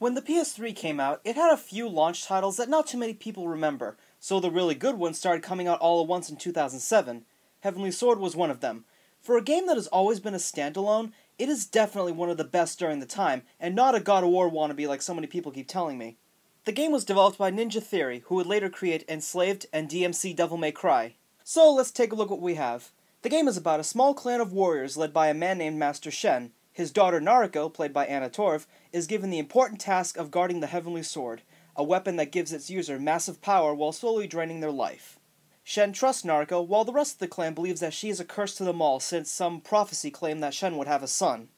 When the PS3 came out, it had a few launch titles that not too many people remember, so the really good ones started coming out all at once in 2007. Heavenly Sword was one of them. For a game that has always been a standalone, it is definitely one of the best during the time, and not a God of War wannabe like so many people keep telling me. The game was developed by Ninja Theory, who would later create Enslaved and DMC Devil May Cry. So let's take a look at what we have. The game is about a small clan of warriors led by a man named Master Shen. His daughter Nariko, played by Anna Torv, is given the important task of guarding the Heavenly Sword, a weapon that gives its user massive power while slowly draining their life. Shen trusts Nariko, while the rest of the clan believes that she is a curse to them all since some prophecy claimed that Shen would have a son.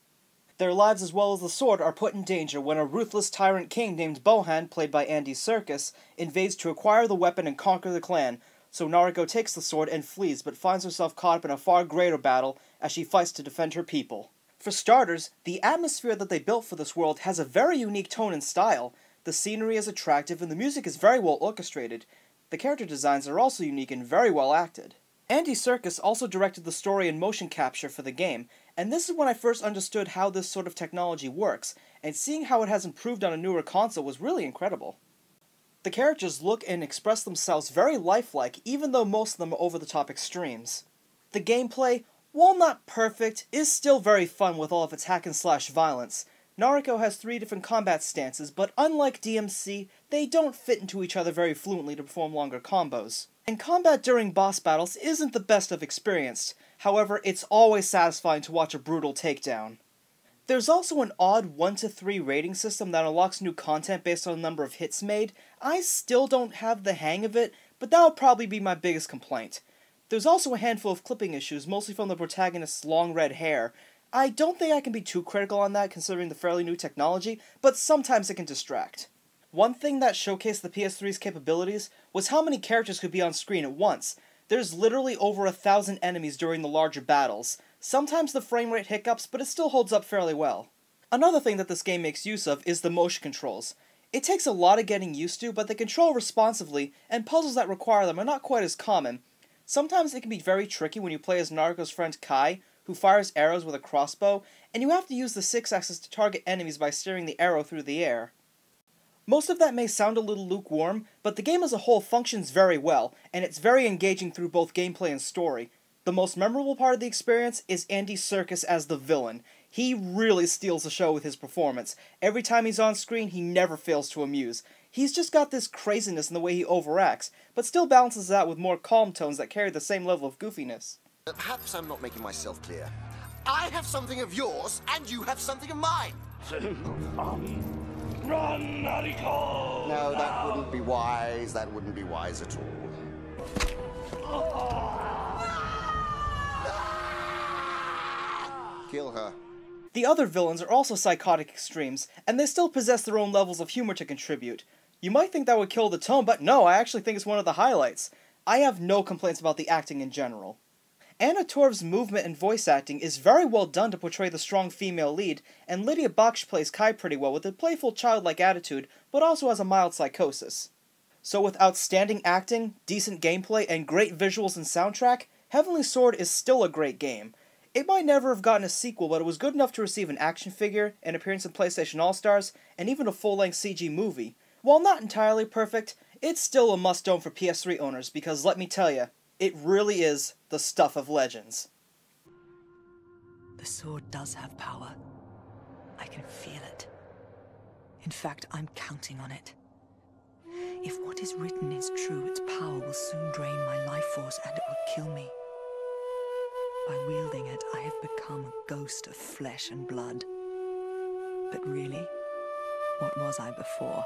Their lives as well as the sword are put in danger when a ruthless tyrant king named Bohan, played by Andy Serkis, invades to acquire the weapon and conquer the clan, so Nariko takes the sword and flees but finds herself caught up in a far greater battle as she fights to defend her people. For starters, the atmosphere that they built for this world has a very unique tone and style. The scenery is attractive and the music is very well orchestrated. The character designs are also unique and very well acted. Andy Serkis also directed the story and motion capture for the game, and this is when I first understood how this sort of technology works, and seeing how it has improved on a newer console was really incredible. The characters look and express themselves very lifelike, even though most of them are over-the-top extremes. The gameplay, while not perfect, is still very fun with all of its hack-and-slash violence. Nariko has 3 different combat stances, but unlike DMC, they don't fit into each other very fluently to perform longer combos. And combat during boss battles isn't the best I've experienced, however, it's always satisfying to watch a brutal takedown. There's also an odd 1 to 3 rating system that unlocks new content based on the number of hits made. I still don't have the hang of it, but that'll probably be my biggest complaint. There's also a handful of clipping issues, mostly from the protagonist's long red hair. I don't think I can be too critical on that considering the fairly new technology, but sometimes it can distract. One thing that showcased the PS3's capabilities was how many characters could be on screen at once. There's literally over 1,000 enemies during the larger battles. Sometimes the frame rate hiccups, but it still holds up fairly well. Another thing that this game makes use of is the motion controls. It takes a lot of getting used to, but they control responsively, and puzzles that require them are not quite as common. Sometimes it can be very tricky when you play as Nariko's friend Kai, who fires arrows with a crossbow, and you have to use the 6-axis to target enemies by steering the arrow through the air. Most of that may sound a little lukewarm, but the game as a whole functions very well, and it's very engaging through both gameplay and story. The most memorable part of the experience is Andy Serkis as the villain. He really steals the show with his performance. Every time he's on screen, he never fails to amuse. He's just got this craziness in the way he overacts, but still balances it out with more calm tones that carry the same level of goofiness. Perhaps I'm not making myself clear. I have something of yours, and you have something of mine. Run, Nariko! No, that wouldn't be wise. That wouldn't be wise at all. Kill her. The other villains are also psychotic extremes, and they still possess their own levels of humor to contribute. You might think that would kill the tone, but no, I actually think it's one of the highlights. I have no complaints about the acting in general. Anna Torv's movement and voice acting is very well done to portray the strong female lead, and Lydia Baksh plays Kai pretty well with a playful childlike attitude, but also has a mild psychosis. So with outstanding acting, decent gameplay, and great visuals and soundtrack, Heavenly Sword is still a great game. It might never have gotten a sequel, but it was good enough to receive an action figure, an appearance in PlayStation All-Stars, and even a full-length CG movie. While not entirely perfect, it's still a must-own for PS3 owners, because let me tell ya, it really is the stuff of legends. The sword does have power. I can feel it. In fact, I'm counting on it. If what is written is true, its power will soon drain my life force and it will kill me. By wielding it, I have become a ghost of flesh and blood. But really, what was I before?